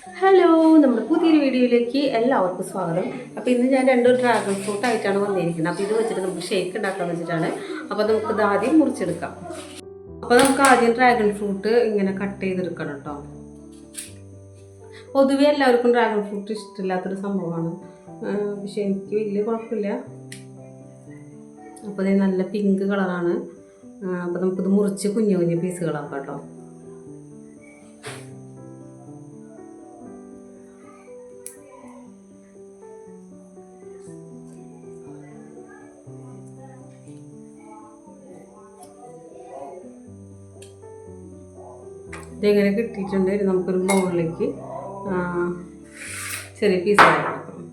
Hello, നമ്മുടെ പുതിയൊരു വീഡിയോയിലേക്ക് എല്ലാവർക്കും സ്വാഗതം. അപ്പോൾ ഇന്ന് ഞാൻ രണ്ട് ഡ്രാഗൺ ഫ്രൂട്ട് ആയിട്ടാണ് വന്നിരിക്കുന്നത്. അപ്പോൾ ഇത് വെച്ചിട്ട് നമുക്ക് ഷേക്ക് ഉണ്ടാക്കാമെന്ന് വെച്ചിട്ടാണ്. അപ്പോൾ നമുക്കിത് ആദ്യം മുറിച്ചെടുക്കാം. അപ്പോൾ നമുക്ക് ആദ്യം ഡ്രാഗൺ ഫ്രൂട്ട് ഇങ്ങനെ കട്ട് ചെയ്തെടുക്കണം കേട്ടോ. പൊതുവെ എല്ലാവർക്കും ഡ്രാഗൺ ഫ്രൂട്ട് ഇഷ്ടമില്ലാത്തൊരു സംഭവമാണ്, പക്ഷെ എനിക്ക് വലിയ കുഴപ്പമില്ല. അപ്പോൾ ഇത് നല്ല പിങ്ക് കളറാണ്. അപ്പോൾ നമുക്കിത് മുറിച്ച് കുഞ്ഞു കുഞ്ഞു പീസുകളാക്കാം കേട്ടോ. ഇതെങ്ങനെ കിട്ടിയിട്ടുണ്ട്, നമുക്കൊരു ബൗളിലേക്ക് ചെറിയ പീസായി കൊടുക്കണം.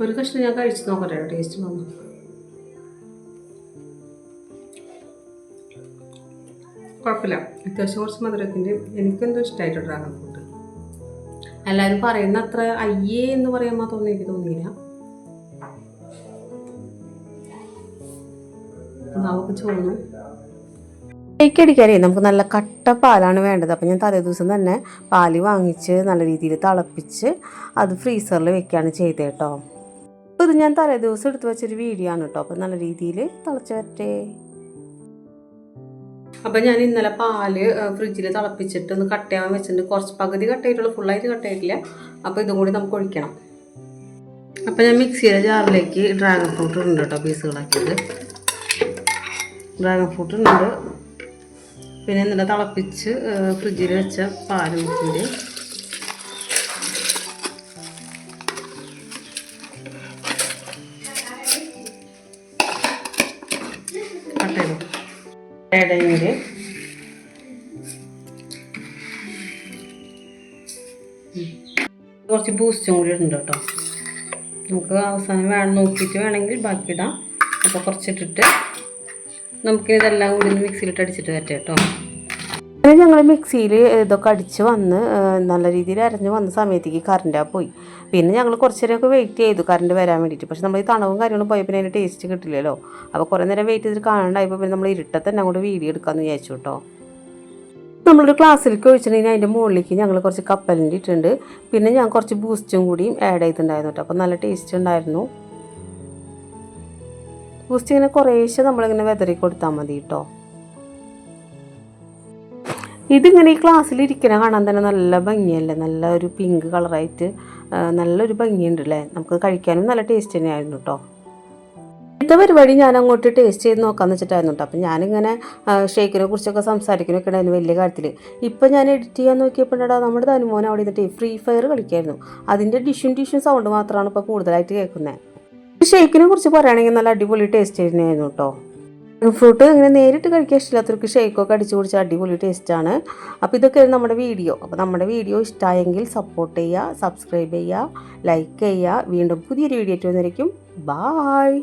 ഒരു കഷ്ണം ഞാൻ കഴിച്ച് നോക്കട്ടെ, ടേസ്റ്റ് വന്നു. കുഴപ്പമില്ല, അത്യാവശ്യം കുറച്ച് മധുരത്തിൻ്റെ എനിക്കെന്തോ ഇഷ്ടമായിട്ട് ഡ്രാഗൺ ഫ്രൂട്ട്. എല്ലാവരും പറയുന്ന അത്ര അയ്യേ എന്ന് പറയാൻ മാത്രമൊന്നും എനിക്ക് തോന്നിയില്ല. നമുക്ക് ചോന്നു ഷേക്ക് അടിക്കാനേ നമുക്ക് നല്ല കട്ട പാലാണ് വേണ്ടത്. അപ്പോൾ ഞാൻ തലേ ദിവസം തന്നെ പാല് വാങ്ങിച്ച് നല്ല രീതിയിൽ തിളപ്പിച്ച് അത് ഫ്രീസറിൽ വെക്കുകയാണ് ചെയ്തത് കേട്ടോ. അപ്പോൾ ഇത് ഞാൻ തലേ ദിവസം എടുത്ത് വെച്ചൊരു വീഡിയോ ആണ് കേട്ടോ. അപ്പോൾ നല്ല രീതിയിൽ തിളച്ച് വരട്ടെ. അപ്പോൾ ഞാൻ ഇന്നലെ പാല് ഫ്രിഡ്ജിൽ തിളപ്പിച്ചിട്ട് ഒന്ന് കട്ടയാവാൻ വെച്ചിട്ടുണ്ട്. കുറച്ച് പകുതി കട്ടയായിട്ടുള്ളൂ, ഫുള്ളായിട്ട് കട്ടയായിട്ടില്ല. അപ്പോൾ ഇതും കൂടി നമുക്ക് ഒഴിക്കണം. അപ്പോൾ ഞാൻ മിക്സിയുടെ ജാറിലേക്ക് ഡ്രാഗൺ ഫ്രൂട്ട് ഉണ്ട് കേട്ടോ, പീസുകളാക്കിയത്. ഡ്രാഗൺ ഫ്രൂട്ട് ഉണ്ട്, പിന്നെ ഇന്നലെ തിളപ്പിച്ച് ഫ്രിഡ്ജിൽ വെച്ച പാൽ ഒഴിച്ചിട്ട് ഇടയിൽ കുറച്ച് ബൂസ്റ്റും കൂടി ഉണ്ട് കേട്ടോ. നമുക്ക് അവസാനം വേണം നോക്കിയിട്ട് വേണമെങ്കിൽ ബാക്കി ഇടാം. അപ്പോൾ കുറച്ചിട്ടിട്ട് നമുക്ക് ഇതെല്ലാം കൂടി ഒന്ന് മിക്സിയിലിട്ട് അടിച്ചിട്ട് വരട്ടെ കേട്ടോ. അങ്ങനെ ഞങ്ങൾ മിക്സിയിൽ ഇതൊക്കെ അടിച്ച് വന്ന് നല്ല രീതിയിൽ അരഞ്ഞ് വന്ന സമയത്തേക്ക് കറണ്ട് പോയി. പിന്നെ ഞങ്ങൾ കുറച്ച് നേരമൊക്കെ വെയിറ്റ് ചെയ്തു കറണ്ട് വരാൻ വേണ്ടിയിട്ട്. പക്ഷെ നമ്മൾ ഈ തണവും കാര്യങ്ങളും പോയി പിന്നെ അതിൻ്റെ ടേസ്റ്റ് കിട്ടില്ലല്ലോ. അപ്പോൾ കുറേ നേരം വെയിറ്റ് ചെയ്തിട്ട് കാണാണ്ടായപ്പോൾ പിന്നെ നമ്മൾ ഇരുട്ടത്ത് തന്നെ അങ്ങോട്ട് വീഡിയോ എടുക്കാമെന്ന് വിചാരിച്ചു കേട്ടോ. നമ്മളൊരു ഗ്ലാസ്സിലേക്ക് ഒഴിച്ചിട്ടുണ്ടെങ്കിൽ അതിൻ്റെ മുകളിലേക്ക് ഞങ്ങൾ കുറച്ച് കപ്പലിൻ്റെ ഇട്ടിട്ടുണ്ട്. പിന്നെ ഞാൻ കുറച്ച് ബൂസ്റ്റും കൂടിയും ആഡ് ചെയ്തിട്ടുണ്ടായിരുന്നു കേട്ടോ. അപ്പോൾ നല്ല ടേസ്റ്റ് ഉണ്ടായിരുന്നു. ബൂസ്റ്റ് ഇങ്ങനെ കുറേശ്ശെ നമ്മളിങ്ങനെ വെതറി കൊടുത്താൽ മതി കേട്ടോ. ഇതിങ്ങനെ ഈ ക്ലാസ്സിലിരിക്കണ കാണാൻ തന്നെ നല്ല ഭംഗിയല്ലേ, നല്ല ഒരു പിങ്ക് കളറായിട്ട് നല്ലൊരു ഭംഗിയുണ്ട് അല്ലേ. നമുക്ക് കഴിക്കാനും നല്ല ടേസ്റ്റ് തന്നെയായിരുന്നു കേട്ടോ. ഇന്നത്തെ പരിപാടി ഞാൻ അങ്ങോട്ട് ടേസ്റ്റ് ചെയ്ത് നോക്കാമെന്ന് വെച്ചിട്ടായിരുന്നു കേട്ടോ. അപ്പം ഞാനിങ്ങനെ ഷേക്കിനെ കുറിച്ചൊക്കെ സംസാരിക്കുന്നൊക്കെ ഉണ്ടായിരുന്നു വലിയ കാര്യത്തിൽ. ഇപ്പം ഞാൻ എഡിറ്റ് ചെയ്യാൻ നോക്കിയപ്പോഴാ നമ്മുടെ ധനുമോൻ അവിടെ ഇരുന്നിട്ട് ഫ്രീ ഫയർ കളിക്കായിരുന്നു. അതിൻ്റെ ഡിഷും സൗണ്ട് മാത്രമാണ് ഇപ്പോൾ കൂടുതലായിട്ട് കേൾക്കുന്നത്. ഷേക്കിനെ കുറിച്ച് പറയുകയാണെങ്കിൽ നല്ല അടിപൊളി ടേസ്റ്റ് തന്നെയായിരുന്നു കേട്ടോ. ഫ്രൂട്ട് ഇങ്ങനെ നേരിട്ട് കഴിക്കാൻ ഇഷ്ടമില്ലാത്തവർക്ക് ഷേക്കൊക്കെ അടിച്ചു കുടിച്ച അടിപൊളി ടേസ്റ്റാണ്. അപ്പോൾ ഇതൊക്കെയായിരുന്നു നമ്മുടെ വീഡിയോ. അപ്പോൾ നമ്മുടെ വീഡിയോ ഇഷ്ടമായെങ്കിൽ സപ്പോർട്ട് ചെയ്യുക, സബ്സ്ക്രൈബ് ചെയ്യുക, ലൈക്ക് ചെയ്യുക. വീണ്ടും പുതിയൊരു വീഡിയോ ആയിട്ട് വന്നിരിക്കും. ബായ്.